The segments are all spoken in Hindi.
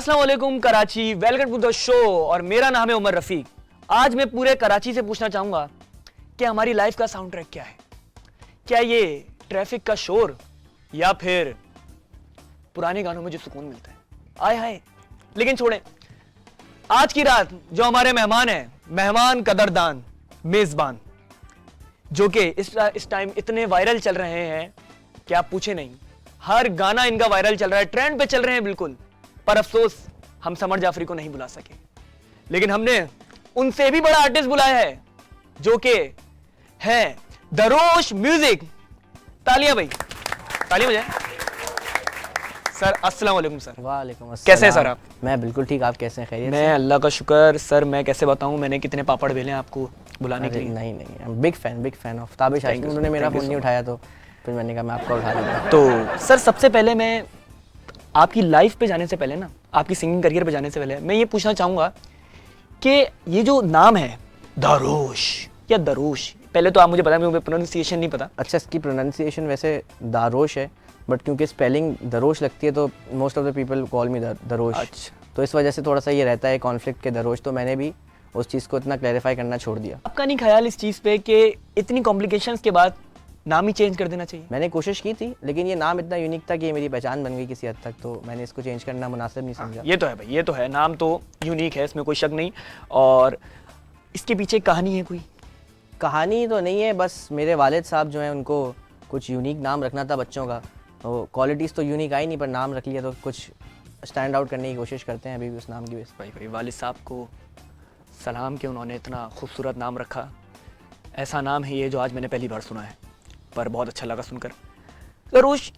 अस्सलाम वालेकुम Karachi, welcome to the show. और मेरा नाम है उमर रफीक। आज मैं पूरे कराची से पूछना चाहूंगा कि हमारी लाइफ का साउंड ट्रैक क्या है। क्या ये ट्रैफिक का शोर या फिर पुराने गानों में जो सुकून मिलता है। आय हाय, लेकिन छोड़ें, आज की रात जो हमारे मेहमान हैं, मेहमान कदरदान मेजबान, जो कि इस टाइम इतने वायरल चल रहे हैं कि आप पूछे नहीं। हर गाना इनका वायरल चल रहा है, ट्रेंड पे चल रहे हैं बिल्कुल। पर अफसोस हम समर जाफरी को नहीं बुला सके, लेकिन हमने उनसे भी बड़ा आर्टिस्ट बुलाया है जो कि है दरोश म्यूजिक। तालियां भाई, तालियां बजाएं। सर अस्सलाम वालेकुम। सर वालेकुम अस्सलाम। कैसे हैं सर आप? मैं बिल्कुल ठीक, आप कैसे हैं? खैरियत? मैं अल्लाह का शुक्र। सर मैं कैसे बताऊं, मैंने कितने पापड़ बेले हैं आपको बुलाने के लिए। नहीं नहीं, बिग फैन ऑफ ताबिश आशिक। उन्होंने मेरा फोन नहीं उठाया तो फिर मैंने कहा मैं आपका उठा लूँगा। तो सर सबसे पहले मैं आपकी लाइफ पे जाने से पहले ना, आपकी सिंगिंग करियर पे जाने से पहले मैं ये पूछना चाहूंगा कि ये जो नाम है दारोश या दरोश, पहले तो आप मुझे बताएं, मुझे प्रोनाउंसिएशन नहीं पता। अच्छा, इसकी प्रोनाउंसिएशन वैसे दारोश है, बट क्योंकि स्पेलिंग दरोश लगती है तो most of the people call me दरोश। अच्छा, तो इस वजह से थोड़ा सा ये रहता है कॉन्फ्लिक्ट के दरोश, तो मैंने भी उस चीज़ को इतना क्लैरिफाई करना छोड़ दिया। आपका नहीं ख्याल इस चीज़ पे कि इतनी कॉम्प्लिकेशंस के बाद नाम ही चेंज कर देना चाहिए? मैंने कोशिश की थी, लेकिन ये नाम इतना यूनिक था कि ये मेरी पहचान बन गई किसी हद तक, तो मैंने इसको चेंज करना मुनासिब नहीं समझा। ये तो है भाई, ये तो है, नाम तो यूनिक है, इसमें कोई शक नहीं। और इसके पीछे कहानी है कोई? कहानी तो नहीं है, बस मेरे वालिद साहब जो हैं उनको कुछ यूनिक नाम रखना था बच्चों का। तो क्वालिटीज़ तो यूनिक आई नहीं, पर नाम रख लिया तो कुछ स्टैंड आउट करने की कोशिश करते हैं अभी भी उस नाम की बेस। भाई वालिद साहब को सलाम कि उन्होंने इतना खूबसूरत नाम रखा। ऐसा नाम है ये जो आज मैंने पहली बार सुना है, पर बहुत अच्छा लगा सुनकर। दारोश,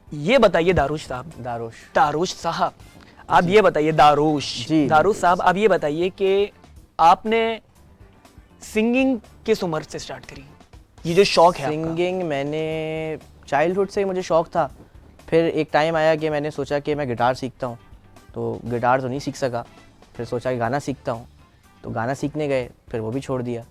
ये बताइए दारोश साहब, दारोश साहब आप ये बताइए, दारोश साहब आप ये बताइए कि आपने सिंगिंग किस उम्र से स्टार्ट करी? ये जो शौक है सिंगिंग मैंने चाइल्डहुड से ही मुझे शौक था। फिर एक टाइम आया कि मैंने सोचा कि मैं गिटार सीखता हूँ, तो गिटार तो नहीं सीख सका। फिर सोचा कि गाना सीखता हूँ, तो गाना सीखने गए, फिर वो भी छोड़ दिया।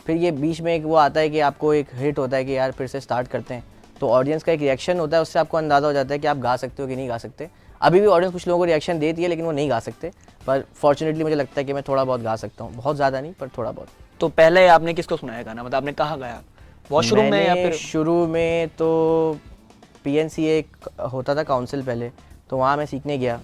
फिर ये बीच में एक वो आता है कि आपको एक हिट होता है कि यार फिर से स्टार्ट करते हैं, तो ऑडियंस का एक रिएक्शन होता है, उससे आपको अंदाज़ा हो जाता है कि आप गा सकते हो कि नहीं गा सकते। अभी भी ऑडियंस कुछ लोगों को रिएक्शन देती है, लेकिन वो नहीं गा सकते। पर फॉर्चुनेटली मुझे लगता है कि मैं थोड़ा बहुत गा सकता हूँ, बहुत ज़्यादा नहीं पर थोड़ा बहुत। तो पहले आपने किसको सुनाया गाना, मतलब आपने कहाँ गाया? वॉशरूम में या फिर? शुरू में तो PNCA एक होता था काउंसिल पहले, तो वहाँ मैं सीखने गया।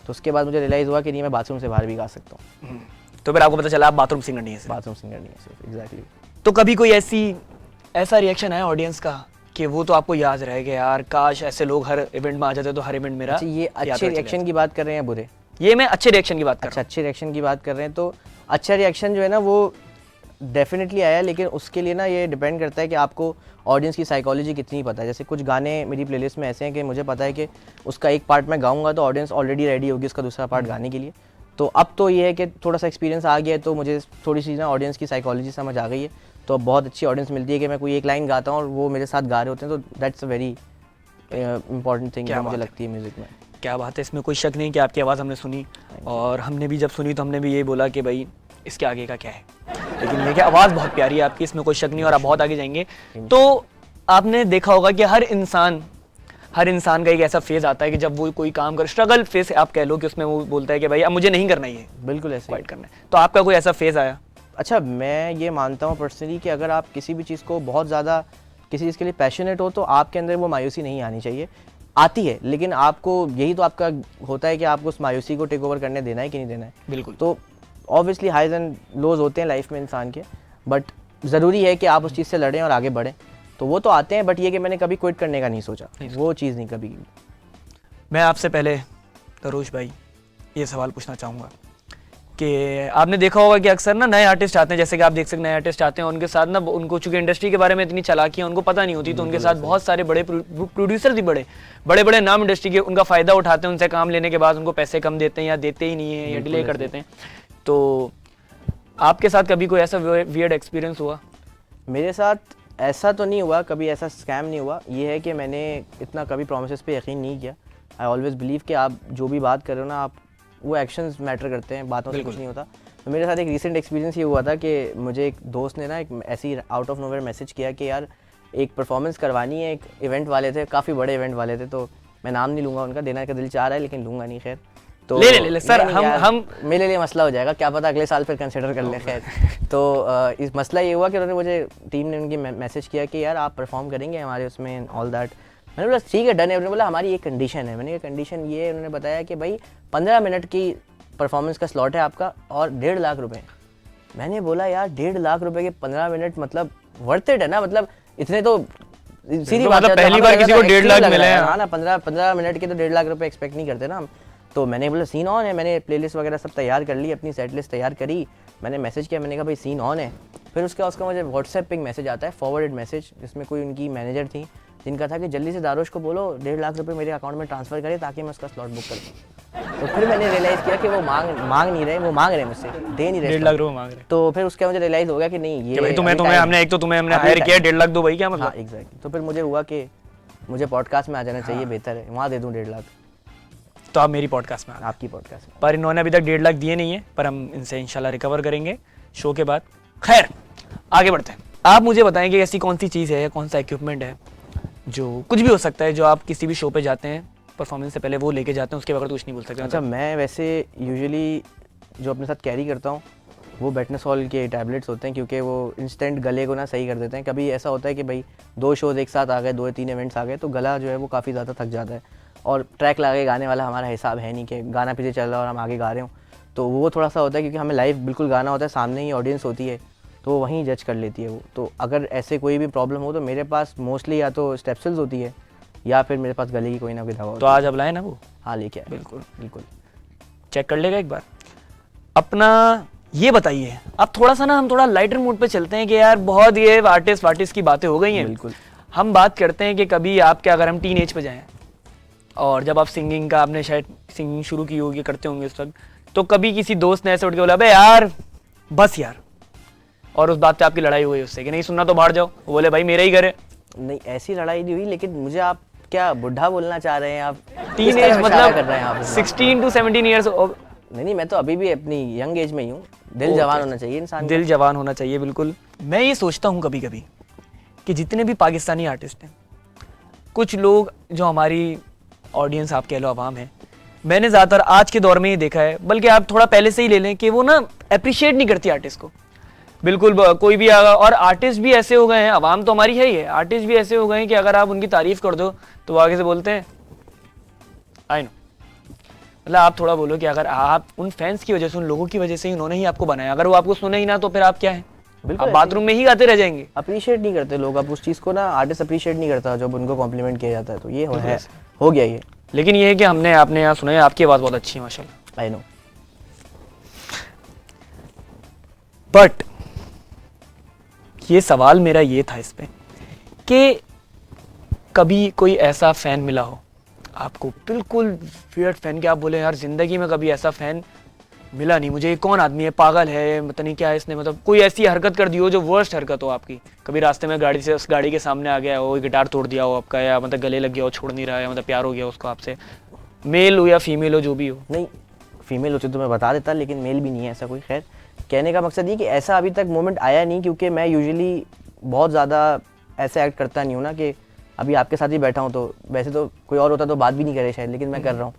तो उसके बाद मुझे रियलाइज़ हुआ कि नहीं, मैं बाथरूम से बाहर भी गा सकता हूँ। तो फिर आपको पता चला आप बाथरूम सिंगर नहीं है? बाथरूम सिंगर नहीं है सिर्फ, एग्जैक्टली। तो कभी कोई ऐसा रिएक्शन आया ऑडियंस का कि वो तो आपको याद रह गया, यार काश ऐसे लोग हर इवेंट में आ जाते तो हर इवेंट मेरा? अच्छा, ये अच्छे रिएक्शन की बात कर रहे हैं बुरे? ये मैं अच्छे रिएक्शन की बात कर रहा हूं। अच्छे रिएक्शन की बात कर रहे हैं, तो अच्छा रिएक्शन जो है ना वो डेफिनेटली आया, लेकिन उसके लिए ना ये डिपेंड करता है कि आपको ऑडियंस की साइकोलॉजी कितनी पता है। जैसे कुछ गाने मेरी प्लेलिस्ट में ऐसे हैं कि मुझे पता है कि उसका एक पार्ट मैं गाऊंगा तो ऑडियंस ऑलरेडी रेडी होगी उसका दूसरा पार्ट गाने के लिए। तो अब तो ये है कि थोड़ा सा एक्सपीरियंस आ गया है, तो मुझे थोड़ी सी ना ऑडियंस की साइकोलॉजी समझ आ गई है। तो अब बहुत अच्छी ऑडियंस मिलती है कि मैं कोई एक लाइन गाता हूँ और वो मेरे साथ गा रहे होते हैं, तो that's a very important thing मुझे लगती है म्यूज़िक में। क्या बात है, इसमें कोई शक नहीं कि आपकी आवाज़ हमने सुनी, और हमने भी जब सुनी तो हमने भी ये बोला कि भाई इसके आगे का क्या है। लेकिन ये क्या आवाज़ बहुत प्यारी है आपकी, इसमें कोई शक नहीं, और आप बहुत आगे जाएंगे। तो आपने देखा होगा कि हर इंसान का एक ऐसा फेज आता है कि जब वो कोई काम कर, स्ट्रगल फेज आप कह लो, कि उसमें वो बोलता है कि भाई अब मुझे नहीं करना ये, बिल्कुल ऐसे क्वाइट करना है। तो आपका कोई ऐसा फेज आया? अच्छा, मैं ये मानता हूँ पर्सनली कि अगर आप किसी भी चीज़ को बहुत ज़्यादा किसी चीज़ के लिए पैशनेट हो तो आपके अंदर वो मायूसी नहीं आनी चाहिए। आती है, लेकिन आपको यही तो आपका होता है कि आपको उस मायूसी को टेक ओवर करने देना है कि नहीं देना है। बिल्कुल। तो ऑब्वियसली हाइज एंड लोज होते हैं लाइफ में इंसान के, बट ज़रूरी है कि आप उस चीज़ से लड़ें और आगे बढ़ें। तो वो तो आते हैं, बट ये कि मैंने कभी क्विट करने का नहीं सोचा, वो चीज़ नहीं कभी। मैं आपसे पहले दरोश भाई ये सवाल पूछना चाहूँगा कि आपने देखा होगा कि अक्सर ना नए आर्टिस्ट आते हैं, जैसे कि आप देख सकते हैं नए आर्टिस्ट आते हैं, उनके साथ ना उनको चूंकि इंडस्ट्री के बारे में इतनी चालाकी है, उनको पता नहीं होती, तो उनके साथ बहुत सारे बड़े प्रोड्यूसर भी बड़े नाम इंडस्ट्री के उनका फ़ायदा उठाते हैं। उनसे काम लेने के बाद उनको पैसे कम देते हैं या देते ही नहीं है या डिले कर देते हैं। तो आपके साथ कभी कोई ऐसा वियर्ड एक्सपीरियंस हुआ? मेरे साथ ऐसा तो नहीं हुआ, कभी ऐसा स्कैम नहीं हुआ। ये है कि मैंने इतना कभी प्रोमिसेस पे यकीन नहीं किया। आई ऑलवेज बिलीव कि आप जो भी बात कर रहे हो ना, आप वो एक्शंस मैटर करते हैं, बातों से कुछ नहीं होता। तो मेरे साथ एक रीसेंट एक्सपीरियंस ये हुआ था कि मुझे एक दोस्त ने ना एक ऐसी आउट ऑफ नोवेयर मैसेज किया कि यार एक परफॉर्मेंस करवानी है। एक इवेंट वाले थे, काफ़ी बड़े इवेंट वाले थे, तो मैं नाम नहीं लूँगा उनका, देना का दिल चाह रहा है लेकिन लूँगा नहीं, खैर। तो ले सर, नहीं यार, हम मेरे लिए मसला हो जाएगा, क्या पता अगले साल फिर कंसिडर कर ले। खैर, तो इस मसला ये हुआ कि उन्होंने मुझे, टीम ने उनकी मैसेज किया कि यार आप परफॉर्म करेंगे हमारे उसमें ऑल दैट। मैंने बोला ठीक है डन है। उन्होंने बोला हमारी एक कंडीशन है। मैंने कहा कंडीशन ये, उन्होंने बताया कि भाई 15 मिनट की परफॉर्मेंस का स्लॉट है आपका और 1.5 लाख रुपए। मैंने बोला यार 1.5 लाख रुपए के 15 मिनट मतलब वर्थ इट है ना, मतलब इतने तो सीधी बात है, पहली बार किसी को 1.5 लाख मिले हैं। हाँ ना, 15 मिनट के तो 1.5 लाख रुपए एक्सपेक्ट नहीं करते ना हम। तो मैंने बोला सीन ऑन है। मैंने प्लेलिस्ट वगैरह सब तैयार कर ली, अपनी सेट लिस्ट तैयार करी, मैंने मैसेज किया, मैंने कहा भाई सीन ऑन है। फिर उसका मुझे व्हाट्सएप पे मैसेज आता है, फॉरवर्डेड मैसेज, जिसमें कोई उनकी मैनेजर थी जिनका था कि जल्दी से दारोश को बोलो 1.5 लाख रुपए मेरे अकाउंट में ट्रांसफर करे ताकि मैं उसका स्लॉट बुक कर दूँ। तो फिर मैंने रियलाइज़ किया कि वो मांग नहीं रहे, वो मांग रहे मुझसे, दे नहीं रहे। 1.5 लाख रुपए मांग रहे। तो फिर उसके मुझे रियलाइज़ हो गया कि नहीं ये भाई तुम्हें हमने हायर किया, 1.5 लाख दो भाई, क्या मतलब। हाँ एग्जैक्टली। तो फिर मुझे हुआ कि मुझे पॉडकास्ट में आ जाना चाहिए, बेहतर है वहाँ दे दूँ 1.5 लाख। तो आप मेरी पॉडकास्ट में, आपकी पॉडकास्ट में। पर इन्होंने अभी तक 1.5 लाख दिए नहीं है, पर हम इनसे इंशाल्लाह रिकवर करेंगे शो के बाद। खैर आगे बढ़ते हैं। आप मुझे बताएं कि ऐसी कौन सी चीज़ है या कौन सा इक्विपमेंट है, जो कुछ भी हो सकता है, जो आप किसी भी शो पे जाते हैं परफॉर्मेंस से पहले वो लेके जाते हैं, उसके बगैर तो कुछ नहीं बोल सकते। अच्छा, मैं वैसे यूजुअली जो अपने साथ कैरी करता हूँ वो बेटनासॉल के टैबलेट्स होते हैं, क्योंकि वो इंस्टेंट गले को ना सही कर देते हैं। कभी ऐसा होता है कि भाई 2 शोज़ एक साथ आ गए, 2-3 इवेंट्स आ गए, तो गला जो है वो काफ़ी ज़्यादा थक जाता है। और ट्रैक लगा के गाने वाला हमारा हिसाब है नहीं कि गाना पीछे चल रहा है और हम आगे गा रहे हो, तो वो थोड़ा सा होता है, क्योंकि हमें लाइव बिल्कुल गाना होता है, सामने ही ऑडियंस होती है, तो वहीं जज कर लेती है वो। तो अगर ऐसे कोई भी प्रॉब्लम हो तो मेरे पास मोस्टली या तो स्टेप्सिल्स होती है या फिर मेरे पास गले की कोई ना कोई दवा होती है। तो आज अब लाए ना वो? हाँ लेके आए। बिल्कुल चेक कर लेगा एक बार अपना। ये बताइए अब थोड़ा सा ना, हम थोड़ा लाइटर मूड पे चलते हैं कि यार बहुत ये आर्टिस्ट की बातें हो गई हैं। बिल्कुल। हम बात करते हैं कि कभी आपके, अगर हम टीन एज पे जाएं और जब आप सिंगिंग का, आपने शायद सिंगिंग शुरू की होगी, करते होंगे उस वक्त, तो कभी किसी दोस्त ने ऐसे उठ के बोला, अबे यार बस यार, और उस बात पे आपकी लड़ाई हुई उससे कि नहीं सुनना तो बाहर जाओ, वो बोले भाई मेरा ही घर है। नहीं ऐसी लड़ाई नहीं हुई, लेकिन मुझे आप क्या बुढ़ा बोलना चाह रहे हैं आप? टीन एज मतलब 16 to 17 ईयर्स। नहीं, मैं तो अभी भी अपनी यंग एज में ही हूँ। दिल जवान होना चाहिए इंसान, दिल जवान होना चाहिए। बिल्कुल। मैं ये सोचता हूँ कभी कभी कि जितने भी पाकिस्तानी आर्टिस्ट हैं, कुछ लोग जो हमारी ऑडियंस आप कह लो आवाम है, मैंने ज़्यादातर आज के दौर में ही देखा है, बल्कि आप थोड़ा पहले से ही ले लें, कि वो ना अप्रिशिएट नहीं करती आर्टिस्ट को बिल्कुल। कोई भी आगा, और आर्टिस्ट भी ऐसे हो गए हैं, आवाम तो हमारी है ही है, आर्टिस्ट भी ऐसे हो गए हैं कि अगर आप उनकी तारीफ कर दो तो वो आगे से बोलते हैं आई नो। मतलब आप थोड़ा बोलो कि अगर आप उन फैंस की वजह से, उन लोगों की वजह से ही उन्होंने ही आपको बनाया, अगर वो आपको सुने ही ना तो फिर आप क्या है, आप बाथरूम में ही गाते रह जाएंगे। अप्रिशिएट नहीं करते लोग अब उस चीज़ को ना, आर्टिस्ट अप्रिशिएट नहीं करता जब उनको कॉम्प्लीमेंट किया जाता है, तो ये हो गया ये। लेकिन ये है कि आपने यहाँ सुना है, आपकी आवाज़ बहुत अच्छी है माशाल्लाह। I know. बट ये सवाल मेरा ये था इस पे कि कभी कोई ऐसा फैन मिला हो आपको, बिल्कुल वियर्ड फैन, कि आप बोले यार जिंदगी में कभी ऐसा फैन मिला नहीं मुझे, कौन आदमी है, पागल है, पता नहीं क्या है इसने, मतलब कोई ऐसी हरकत कर दी हो जो वर्स्ट हरकत हो आपकी। कभी रास्ते में गाड़ी से, उस गाड़ी के सामने आ गया हो, गिटार तोड़ दिया हो आपका, या मतलब गले लग गया हो, छोड़ नहीं रहा है, मतलब प्यार हो गया उसको आपसे, मेल हो या फीमेल हो, जो भी हो। नहीं फीमेल होती तो मैं बता देता, लेकिन मेल भी नहीं है ऐसा कोई। खैर, कहने का मकसद ये कि ऐसा अभी तक मोमेंट आया नहीं, क्योंकि मैं यूजुअली बहुत ज़्यादा ऐसे एक्ट करता नहीं हूँ ना, कि अभी आपके साथ ही बैठा हूँ, तो वैसे तो कोई और होता तो बात भी नहीं करे शायद, लेकिन मैं कर रहा हूँ।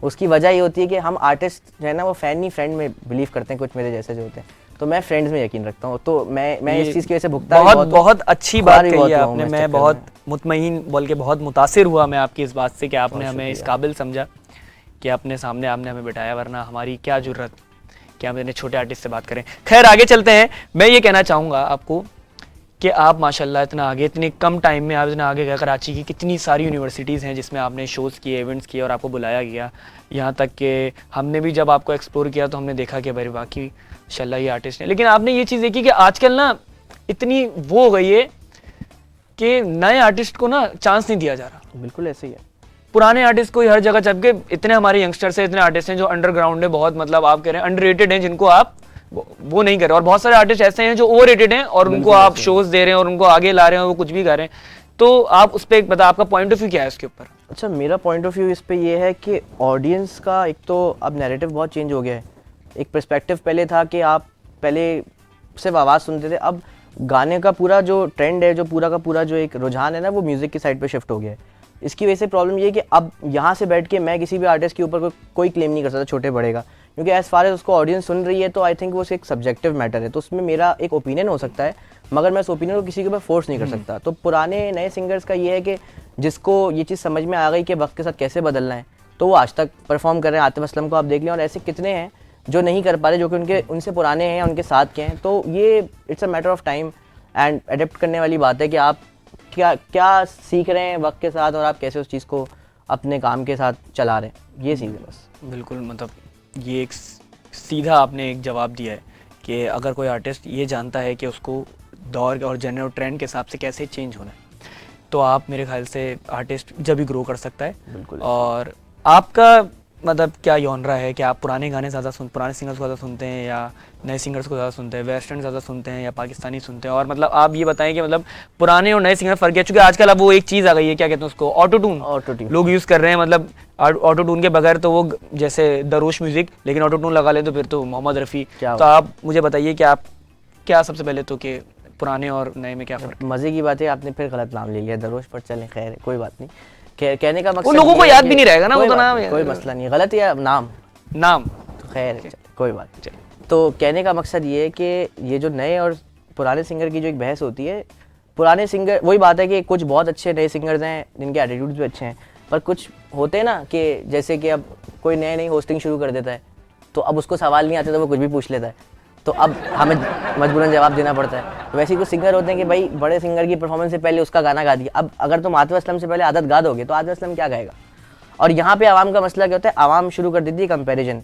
उसकी वजह ये होती है कि हम आर्टिस्ट जो है ना, वो फैन नहीं फ्रेंड में बिलीव करते हैं, कुछ मेरे जैसे जो होते हैं, तो मैं फ्रेंड्स में यकीन रखता हूँ। तो मैं इस चीज़ की वजह से भुगता बहुत अच्छी बात कही है आपने। मैं बहुत मुतमईन बोल के बहुत मुतासिर हुआ मैं आपकी इस बात से कि आपने हमें इस काबिल समझा कि अपने सामने आपने हमें बिठाया, वरना हमारी क्या जुर्रत कि हम इतने छोटे आर्टिस्ट से बात करें। खैर आगे चलते हैं। मैं ये कहना चाहूँगा आपको कि आप माशाल्लाह इतना आगे, इतने कम टाइम में आप इतना आगे गए। कराची की कितनी सारी यूनिवर्सिटीज़ हैं जिसमें आपने शोज़ किए, इवेंट्स किए और आपको बुलाया गया। यहाँ तक कि हमने भी जब आपको एक्सप्लोर किया तो हमने देखा कि भाई वाकई माशाल्लाह ये आर्टिस्ट हैं। लेकिन आपने ये चीज़ देखी कि आजकल ना इतनी वो हो गई है कि नए आर्टिस्ट को ना चांस नहीं दिया जा रहा। बिल्कुल ऐसे ही है। पुराने आर्टिस्ट को हर जगह, जबकि इतने हमारे यंगस्टर्स हैं, इतने आर्टिस्ट हैं जो अंडरग्राउंड है, बहुत मतलब आप कह रहे हैं अंडररेटेड हैं, जिनको आप वो नहीं कर रहे। और बहुत सारे आर्टिस्ट ऐसे हैं जो ओवररेटेड हैं और उनको आप शोज दे रहे हैं और उनको आगे ला रहे हैं और वो कुछ भी कर रहे हैं। तो आप उस पर बता, आपका पॉइंट ऑफ व्यू क्या है उसके ऊपर? अच्छा, मेरा पॉइंट ऑफ व्यू इस पे ये है कि ऑडियंस का एक तो अब नैरेटिव बहुत चेंज हो गया है। एक पर्सपेक्टिव पहले था कि आप पहले सिर्फ आवाज़ सुनते थे, अब गाने का पूरा जो ट्रेंड है, जो पूरा का पूरा जो एक रुझान है ना, वो म्यूज़िक की साइड पे शिफ्ट हो गया है। इसकी वजह से प्रॉब्लम ये है कि अब यहाँ से बैठ के मैं किसी भी आर्टिस्ट के ऊपर कोई क्लेम नहीं कर सकता छोटे बड़े का, क्योंकि एज फार एज उसको ऑडियंस सुन रही है तो आई थिंक वो एक सब्जेक्टिव मैटर है, तो उसमें मेरा एक ओपिनियन हो सकता है मगर मैं उस ओपिनियन को किसी के ऊपर फोर्स नहीं कर सकता। तो पुराने नए सिंगर्स का ये है कि जिसको ये चीज़ समझ में आ गई कि वक्त के साथ कैसे बदलना है तो वो आज तक परफॉर्म कर रहे हैं। आतिफ असलम को आप देख लें, और ऐसे कितने हैं जो नहीं कर पा रहे, जो कि उनसे पुराने हैं, उनके साथ के हैं। तो ये it's a matter of time and adapt करने वाली बात है कि आप क्या सीख रहे हैं वक्त के साथ और आप कैसे उस चीज़ को अपने काम के साथ चला रहे हैं, ये चीज़ है बस। बिल्कुल, मतलब ये एक सीधा आपने एक जवाब दिया है कि अगर कोई आर्टिस्ट ये जानता है कि उसको दौर और जनरल और ट्रेंड के हिसाब से कैसे चेंज होना है तो आप मेरे ख्याल से आर्टिस्ट जब भी ग्रो कर सकता है। बिल्कुल। और आपका मतलब क्या यॉनरा है कि आप पुराने गाने ज़्यादा पुराने सिंगर्स को ज़्यादा सुनते हैं या नए सिंगर्स को ज़्यादा सुनते हैं, वेस्टर्न ज़्यादा सुनते हैं या पाकिस्तानी सुनते हैं? और मतलब आप ये बताएं कि मतलब पुराने और नए सिंगर फ़र्क है, चूँकि आजकल अब वो एक चीज़ आ गई है, क्या कहते हैं उसको, ऑटो ट्यून लोग यूज़ कर रहे हैं। मतलब ऑटो ट्यून के बगैर तो वो जैसे दरोश म्यूज़िक, लेकिन ऑटो ट्यून लगा ले तो फिर तो मोहम्मद रफ़ी। तो आप मुझे बताइए कि आप क्या सबसे पहले तो कि पुराने और नए में क्या फ़र्क? मज़े की बात है आपने फिर गलत नाम ले लिया दरोश, पर चलें खैर कोई बात नहीं। कहने का मकसद लोगों को याद भी नहीं रहेगा ना वो तो नाम, कोई मसला नहीं है, गलत या नाम तो खैर कोई बात नहीं। तो कहने का मकसद ये है कि ये जो नए और पुराने सिंगर की जो एक बहस होती है, पुराने सिंगर वही बात है कि कुछ बहुत अच्छे नए सिंगर्स हैं जिनके एटीट्यूड्स भी अच्छे हैं, पर कुछ होते हैं ना कि जैसे कि अब कोई नई होस्टिंग शुरू कर देता है तो अब उसको सवाल नहीं आते तो वो कुछ भी पूछ लेता है, तो अब हमें मजबूरन जवाब देना पड़ता है। वैसे ही कुछ सिंगर होते हैं कि भाई बड़े सिंगर की परफॉर्मेंस से पहले उसका गाना गा दिया, अब अगर तुम आतिफ असलम से पहले आदत गा दोगे तो आतिफ असलम क्या गाएगा। और यहाँ पे आवाम का मसला क्या होता है, आवाम शुरू कर देती है कंपैरिजन।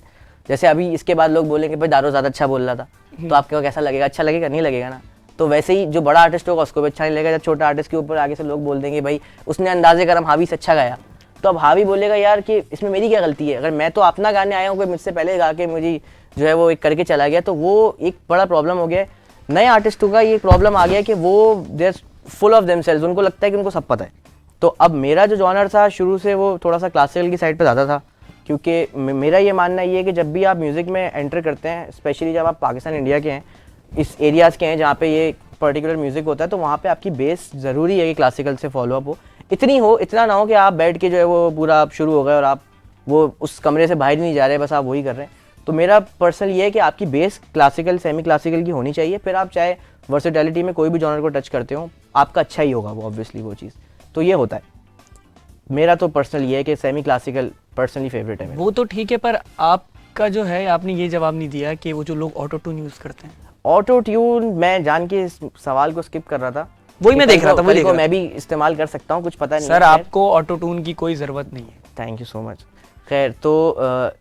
जैसे अभी इसके बाद लोग बोलेंगे भाई दारो ज़्यादा अच्छा बोल रहा था, तो आपको कैसा लगेगा, अच्छा लगेगा नहीं लगेगा ना। तो वैसे ही जो बड़ा आर्टिस्ट होगा उसको भी अच्छा नहीं लगेगा, जब छोटा आर्टिस्ट के ऊपर आगे से लोग बोल देंगे भाई उसने अंदाजे करम हावी से अच्छा गाया, तो अब हावी बोलेगा यार कि इसमें मेरी क्या गलती है, अगर मैं तो अपना गाने आया हूँ, कोई मुझसे पहले गा के मुझे जो है वो एक करके चला गया, तो वो एक बड़ा प्रॉब्लम हो गया है। नए आर्टिस्टों का ये प्रॉब्लम आ गया कि वो they are full of themselves, उनको लगता है कि उनको सब पता है। तो अब मेरा जो जॉनर था शुरू से वो थोड़ा सा क्लासिकल की साइड पे ज़्यादा था, क्योंकि मेरा ये मानना ये है कि जब भी आप म्यूज़िक में एंटर करते हैं, स्पेशली जब आप पाकिस्तान इंडिया के हैं, इस एरियाज़ के हैं जहाँ पे ये पर्टिकुलर म्यूज़िक होता है, तो वहाँ पे आपकी बेस ज़रूरी है कि क्लासिकल से फॉलो अप हो, इतना ना हो कि आप बैठ के जो है वो पूरा आप शुरू हो गए और आप वो उस कमरे से बाहर नहीं जा रहे, बस आप वही कर रहे हैं। तो मेरा पर्सनल ये है कि आपकी बेस क्लासिकल सेमी क्लासिकल की होनी चाहिए, फिर आप चाहे वर्सेटैलिटी में कोई भी जॉनर को टच करते हो आपका अच्छा ही होगा वो ऑब्वियसली वो चीज़। तो ये होता है, मेरा तो पर्सनल ये है कि सेमी क्लासिकल पर्सनली फेवरेट है। वो तो ठीक है, पर आपका जो है आपने ये जवाब नहीं दिया कि वो जो लोग ऑटो ट्यून यूज़ करते हैं। ऑटो ट्यून मैं जान के इस सवाल को स्किप कर रहा था, वही मैं देख रहा था, वही देखो मैं भी इस्तेमाल कर सकता हूँ, कुछ पता नहीं सर आपको ऑटो ट्यून की कोई ज़रूरत नहीं है। Thank you so much. खैर तो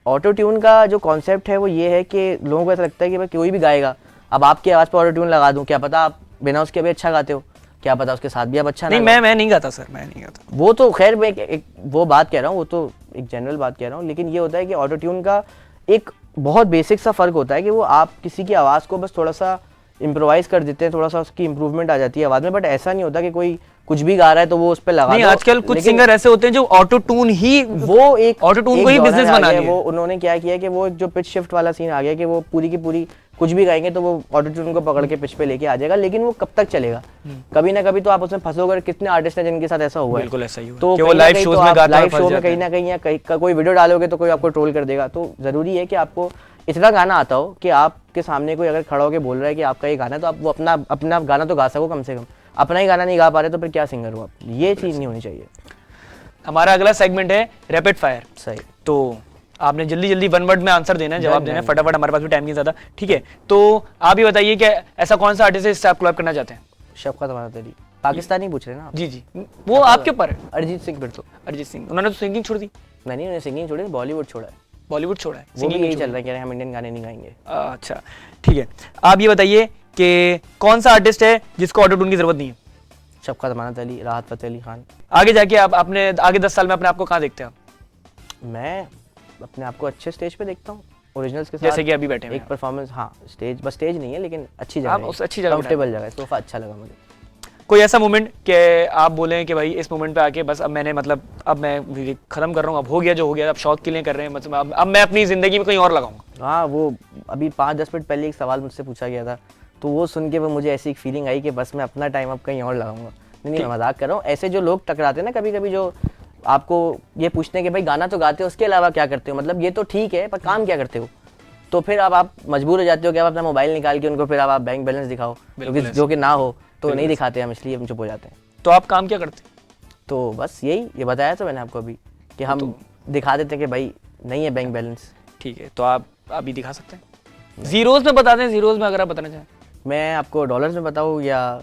ऑटो ट्यून का जो कॉन्सेप्ट है वो ये है कि लोगों को ऐसा लगता है कि भाई कोई भी गाएगा, अब आपकी आवाज़ पर ऑटो ट्यून लगा दूं, क्या पता आप बिना उसके भी अच्छा गाते हो, क्या पता उसके साथ भी आप अच्छा नहीं। मैं नहीं गाता सर, मैं नहीं गाता। वो तो खैर मैं एक वो बात कह रहा हूँ, वो तो एक जनरल बात कह रहा हूँ, लेकिन ये होता है कि ऑटो ट्यून का एक बहुत बेसिक सा फ़र्क होता है कि वो आप किसी की आवाज़ को बस थोड़ा सा इम्प्रोवाइज़ कर देते हैं, थोड़ा सा उसकी इंप्रूवमेंट आ जाती है आवाज़ में, बट ऐसा नहीं होता कि कोई कुछ भी गा रहा है तो वो उस पर लगा नहीं। आजकल कुछ सिंगर ऐसे होते हैं जो ऑटो ट्यून ही वो एक ऑटो ट्यून को ही बिजनेस बना लिया। वो उन्होंने क्या किया कि वो एक जो पिच शिफ्ट वाला सीन आ गया कि वो पूरी की पूरी कुछ भी गाएंगे तो वो ऑटो ट्यून को पकड़ के पिच पे लेके आ जाएगा, लेकिन वो कब तक चलेगा, कभी ना कभी तो आप उसमें फंसोगे। कितने आर्टिस्ट हैं जिनके साथ ऐसा हुआ है, बिल्कुल ऐसा ही हुआ। तो वो लाइव शोज में गाते हैं, लाइव शो में कहीं ना कहीं या कोई वीडियो डालोगे तो कोई आपको ट्रोल कर देगा। तो जरूरी है कि आपको इतना गाना आता हो कि आपके सामने कोई अगर खड़ा होकर बोल रहा है कि आपका ये गाना है तो आप वो अपना गाना तो गा सको, कम से कम अपना ही गाना नहीं गा पा रहे तो फिर क्या सिंगर हो आप, ये चीज़ नहीं होनी चाहिए। हमारा अगला सेगमेंट है रैपिड फायर। सही, तो आपने जल्दी जल्दी वन वर्ड में आंसर देना है, जवाब देना है फटाफट, हमारे पास भी टाइम नहीं ज़्यादा, ठीक है। तो आप ही बताइए कि ऐसा कौन सा आर्टिस्ट है जिससे आप कोलैब करना चाहते हैं? शफ़क़त अमानत-अली, पाकिस्तानी पूछ रहे हैं ना? जी जी, वो आपके ऊपर है। अरिजीत सिंह, फिर तो अरिजीत सिंह, उन्होंने तो सिंगिंग छोड़ दी। नहीं, उन्होंने सिंगिंग छोड़ी, बॉलीवुड छोड़ा है। बॉलीवुड छोड़ा है, वो भी यही चल रहा है, कह रहे हैं हम इंडियन गाने नहीं गाएंगे। अच्छा ठीक है, आप ये बताइए कि कौन सा आर्टिस्ट है जिसको ऑटो ट्यून की जरूरत नहीं है? शफ़क़त अमानत-अली, राहत फ़तेह अली खान। आगे जाके आप अपने आगे 10 साल में अपने आप को कहाँ देखते हैं आप? मैं अपने आप को अच्छे स्टेज पे देखता हूँ, ओरिजिनल्स के साथ, जैसे कि अभी बैठे हैं एक परफॉर्मेंस। हाँ, स्टेज बस स्टेज नहीं है लेकिन अच्छी आप जगह, उस अच्छी जगह कंफर्टेबल जगह है, सोफा अच्छा लगा मुझे। कोई ऐसा मोमेंट कि आप बोलें कि भाई इस मोमेंट पे आके बस अब मैंने मतलब अब मैं म्यूजिक खत्म कर रहा हूँ, अब हो गया जो हो गया, अब शौक के लिए कर रहे हैं, मतलब अब मैं अपनी ज़िंदगी में कहीं और लगाऊंगा? हाँ, वो अभी 5-10 मिनट पहले एक सवाल मुझसे पूछा गया था, तो वो सुन के वो मुझे ऐसी एक फीलिंग आई कि बस मैं अपना टाइम अब कहीं और लगाऊंगा। नहीं, मैं मजाक कर रहा हूँ। ऐसे जो लोग टकराते हैं ना कभी कभी, जो आपको ये पूछते हैं कि भाई गाना तो गाते हो, उसके अलावा क्या करते हो, मतलब ये तो ठीक है पर काम क्या करते हो, तो फिर अब आप मजबूर हो जाते हो कि आप अपना मोबाइल निकाल के उनको फिर आप बैंक बैलेंस दिखाओ, क्योंकि जो कि ना हो तो नहीं दिखाते हम, इसलिए हम चुप हो जाते हैं। तो आप काम क्या करते हैं? तो बस यही, ये बताया तो मैंने आपको अभी कि हम दिखा देते हैं कि भाई नहीं है बैंक बैलेंस। ठीक है, तो आप अभी दिखा सकते हैं? जीरोज में बता दें, जीरोज में अगर आप बताना चाहें। मैं आपको डॉलर्स में बताऊँ या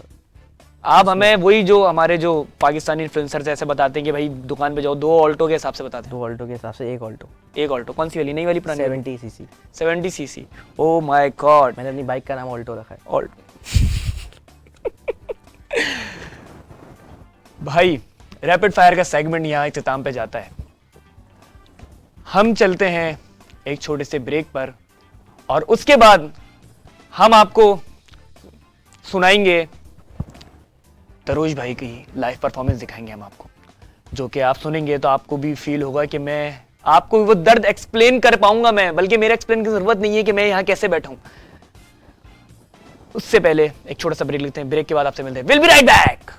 आप हमें वही जो हमारे जो पाकिस्तानी इन्फ्लुएंसर्स ऐसे बताते हैं कि भाई दुकान पे जाओ, 2 ऑल्टो के हिसाब से बताते हैं। 2 ऑल्टो के हिसाब से 1 ऑल्टो। 1 ऑल्टो कौन सी वाली, नई वाली पुरानी? 70 CC. 70 CC. Oh my God, मैंने अपनी बाइक का नाम ऑल्टो रखा है। ऑल्टो। भाई रैपिड फायर का सेगमेंट यहाँ इख्तिताम पे जाता है। हम चलते हैं एक छोटे से ब्रेक पर और उसके बाद हम आपको सुनाएंगे तरोज भाई की लाइव परफॉर्मेंस दिखाएंगे हम आपको, जो कि आप सुनेंगे तो आपको भी फील होगा कि मैं आपको वो दर्द एक्सप्लेन कर पाऊंगा मैं, बल्कि मेरे एक्सप्लेन की जरूरत नहीं है कि मैं यहाँ कैसे बैठा हूं। उससे पहले एक छोटा सा ब्रेक लेते हैं, ब्रेक के बाद आपसे मिलते हैं। Will be right back.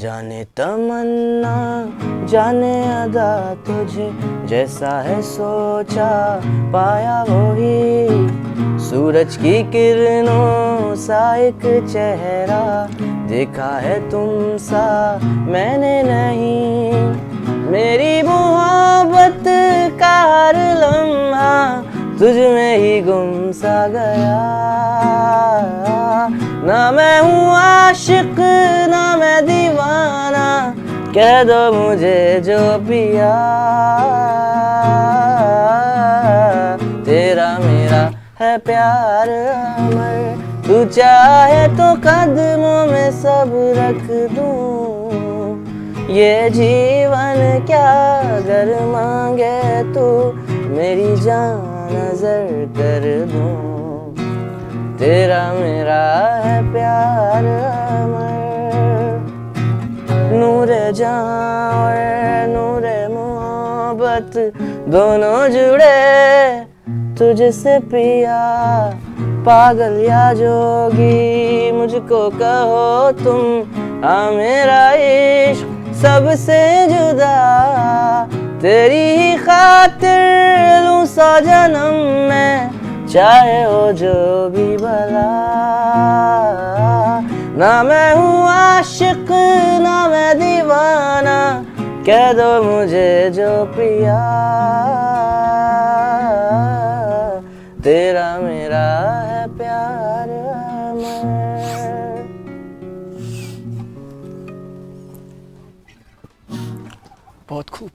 जाने तमन्ना जाने अदा तुझे, जैसा है सोचा पाया वही, सूरज की किरणों सा एक चेहरा देखा है तुम सा मैंने नहीं, मेरी मोहब्बत का हर लम्हा तुझ में ही गुम सा गया, ना मैं हूँ आशिक ना मैं दीवाना, कह दो मुझे जो पिया, तेरा मेरा है प्यार अमर, तू चाहे तो कदमों में सब रख दूं, ये जीवन क्या अगर मांगे तू, मेरी जान नजर कर दूं, तेरा मेरा है प्यार अमर, नूरे जहां और नूरे मोहब्बत दोनों जुड़े तुझसे पिया, पागल या जोगी मुझको कहो तुम, हाँ मेरा इश्क सबसे जुदा, तेरी ही खातिर लूं 100 जन्म में, चाहे हो जो भी भला, ना मैं हूँ आशिक ना मैं दीवाना, कह दो मुझे जो पिया, तेरा मेरा है प्यार अमर। बहुत खूब।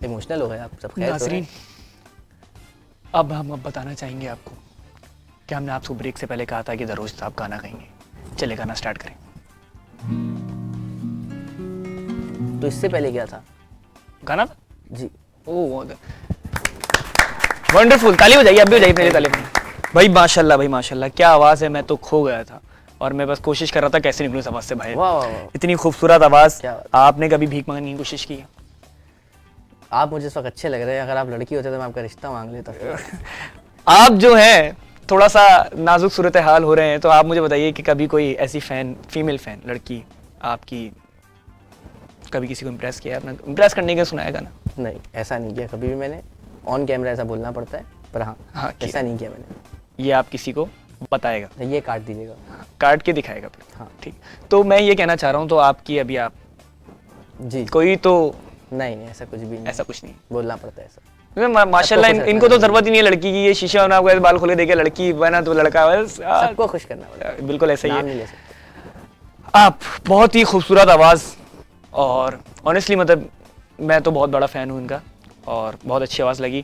इमोशनल हो गए आप सब। खैर तो नाज़रीन, अब हम बताना चाहेंगे आपको कि हमने आपको ब्रेक से पहले कहा था कि दरोज साहब गाना गाएंगे। चले गाना स्टार्ट करें। तो इससे पहले क्या था? गाना था जी। ओह वंडरफुल, ताली बजाइए, अब भी बजाइए मेरे ताली भाई। माशाल्लाह भाई माशाल्लाह, क्या आवाज़ है, मैं तो खो गया था और मैं बस कोशिश कर रहा था कैसे निकलूं इस आवाज़ से भाई। वाह वाह वाह, इतनी खूबसूरत आवाज़। क्या बात। आपने कभी भीख मांगने की कोशिश की है? आप मुझे इस वक्त अच्छे लग रहे हैं, अगर आप लड़की होते तो मैं आपका रिश्ता मांग लेता। आप जो है थोड़ा सा नाजुक सूरत हाल हो रहे हैं, तो आप मुझे बताइए कि कभी कोई ऐसी फैन, फीमेल फैन लड़की आपकी कभी किसी को इम्प्रेस किया, अपना इम्प्रेस करने का सुनाया गाना? नहीं, ऐसा नहीं किया कभी भी मैंने, ऑन कैमरा ऐसा बोलना पड़ता है, पर हाँ ऐसा नहीं किया मैंने। ये आप किसी को बताएगा? ये काट दीजिएगा। काट के दिखाएगा फिर? हाँ ठीक। तो मैं ये कहना चाह रहा हूँ, तो आपकी अभी आप जी कोई तो नहीं ऐसा कुछ भी नहीं, ऐसा कुछ नहीं बोलना पड़ता है ऐसा। माशाल्लाह सबको खुश इनको तो रखना जरूरत ही नहीं है लड़की की, ये शीशा बना हुआ बाल खोले देखे लड़की बना तो लड़का बस सबको खुश करना पड़ता है, बिल्कुल ऐसा ही नाम है। नहीं ले सकते। आप बहुत ही खूबसूरत आवाज़, और ऑनेस्टली मतलब मैं तो बहुत बड़ा फ़ैन हूँ इनका और बहुत अच्छी आवाज़ लगी।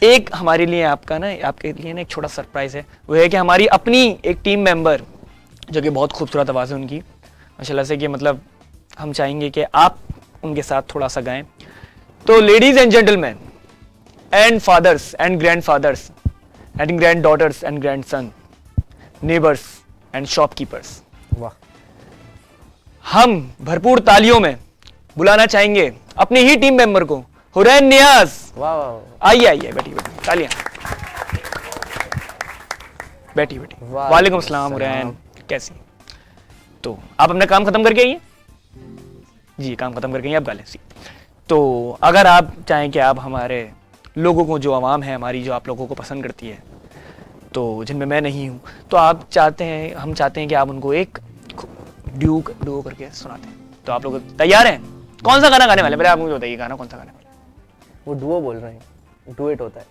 एक हमारे लिए आपका ना, आपके लिए ना एक छोटा सरप्राइज़ है, वो है कि हमारी अपनी एक टीम मेंबर जो कि बहुत खूबसूरत आवाज़ है उनकी माशाल्लाह से, कि मतलब हम चाहेंगे कि आप उनके साथ थोड़ा सा गाएं। तो ladies and gentleman and fathers and grandfathers and granddaughters and grandson, neighbours and shopkeepers, वाह, हम भरपूर तालियों में बुलाना चाहेंगे अपने ही टीम मेंबर को, हुरैन नियाज। वाह वाह, आइए आइए, बैठिए बैठिए, तालियां। बैठिए बैठिए। वालेकुम अस्सलाम हुरैन, कैसी? तो आप अपना काम खत्म करके आइए जी, काम खत्म करके आइए, आप गा लें। तो अगर आप चाहें कि आप हमारे लोगों को, जो आवाम है हमारी, जो आप लोगों को पसंद करती है, तो जिनमें मैं नहीं हूँ, तो आप चाहते हैं, हम चाहते हैं कि आप उनको एक ड्यू करके सुनाते हैं। तो आप लोग तैयार हैं? कौन सा गाना गाने वाले? पहले आप मुझे बताइए, गाना कौन सा गाने वाले? वो डुओ बोल रहे हैं, डुएट होता है,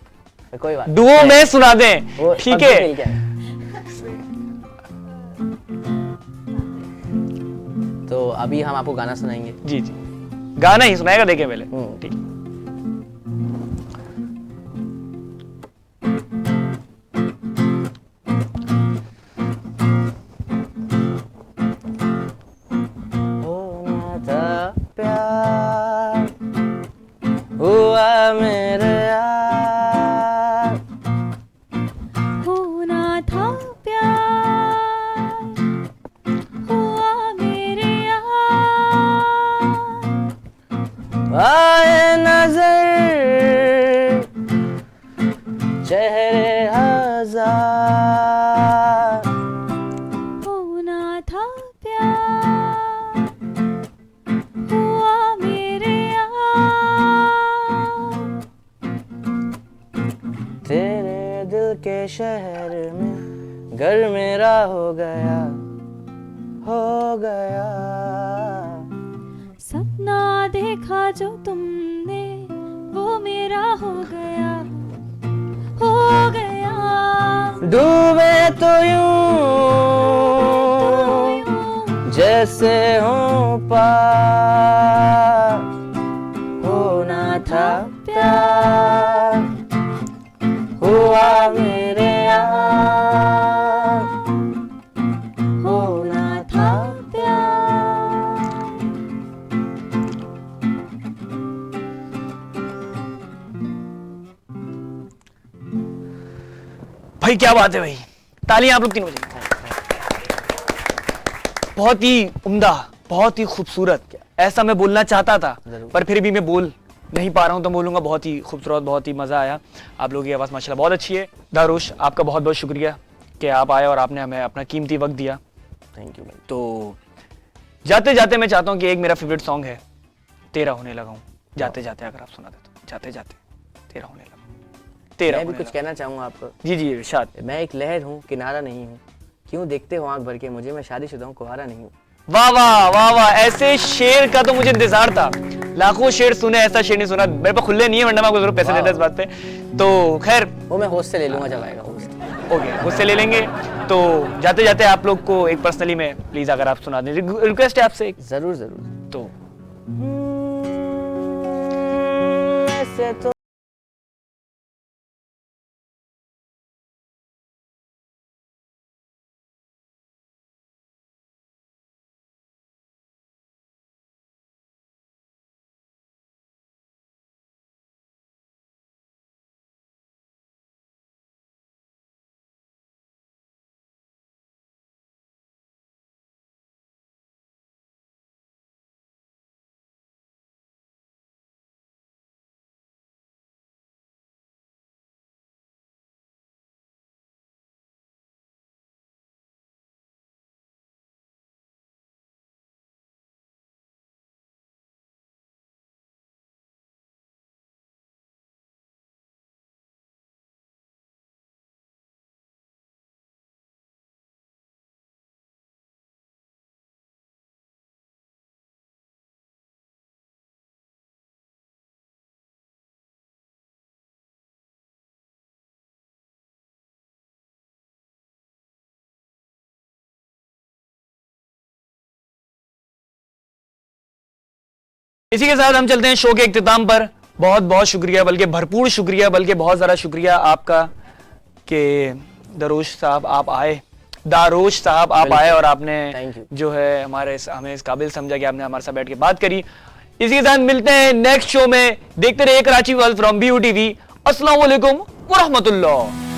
कोई बात डुओ में सुना दें, वो ठीक सबसे है? मिल गया। तो अभी हम आपको गाना सुनाएंगे। जी जी, गाना ही सुनाएगा, देखें पहले। ठीक। होना था प्यार, हुआ मेरे यार, होना था प्यार, हुआ मेरे यार, आए नजर चेहरे हजार, होना था प्यार, हुआ मेरे यार, तेरे दिल के शहर में घर मेरा हो गया, हो गया। सपना देखा जो तुमने वो मेरा हो गया, हो गया। डूबे तो यूं जैसे हो पार, होना था प्यार, हुआ मेरे यार, होना था प्यार। भाई क्या बात है भाई, तालियां आप लोग तीनों बजाइए। बहुत ही उम्दा, बहुत ही खूबसूरत। ऐसा मैं बोलना चाहता था, पर फिर भी मैं बोल नहीं पा रहा हूं, तो बोलूंगा बहुत ही खूबसूरत, बहुत ही मजा आया। आप लोगों की आवाज़ माशाल्लाह बहुत अच्छी है। दारुश, आपका बहुत बहुत शुक्रिया कि आप आए और आपने हमें अपना कीमती वक्त दिया। थैंक यू भाई। तो जाते जाते मैं चाहता हूँ कि एक मेरा फेवरेट सॉन्ग है, तेरा होने लगा हूँ। जाते जाते अगर आप सुना दे तो, जाते जाते तेरा होने लगा हूं, तेरा मैं भी होने कुछ लगा कहना चाहूँगा आपको। हूं। जी जी इरशाद। मैं एक लहर हूँ, किनारा नहीं हूँ, क्यों देखते हो आंख भर के मुझे, मैं शादीशुदा हूँ, कुंवारा नहीं हूँ। वाह वाह वाह वाह, ऐसे शेर का तो मुझे इंतजार था। लाखों शेर सुने, ऐसा शेर नहीं सुना। मेरे पास खुले नहीं है, वरना मैं आपको जरूर पैसे देता इस बात पे। तो खैर, वो मैं होस्ट से ले लूंगा जब आएगा होस्ट। ओके, उससे ले लेंगे। तो जाते जाते आप लोग को एक पर्सनली में प्लीज अगर आप सुना दें, रिक्वेस्ट है आपसे एक। जरूर जरूर। तो ऐसे तो इसी के साथ हम चलते हैं शो के इख्तिताम पर। बहुत बहुत शुक्रिया, बल्कि भरपूर शुक्रिया, बल्कि बहुत ज़्यादा शुक्रिया आपका कि दरोश साहब आप आए, दारोश साहब, आप आए और आपने Thank you. जो है हमें इस काबिल समझा कि आपने हमारे साथ बैठ के बात करी। इसी के साथ मिलते हैं नेक्स्ट शो में। देखते रहिए Karachi world from BU TV। अस्सलाम वालेकुम व रहमतुल्लाह।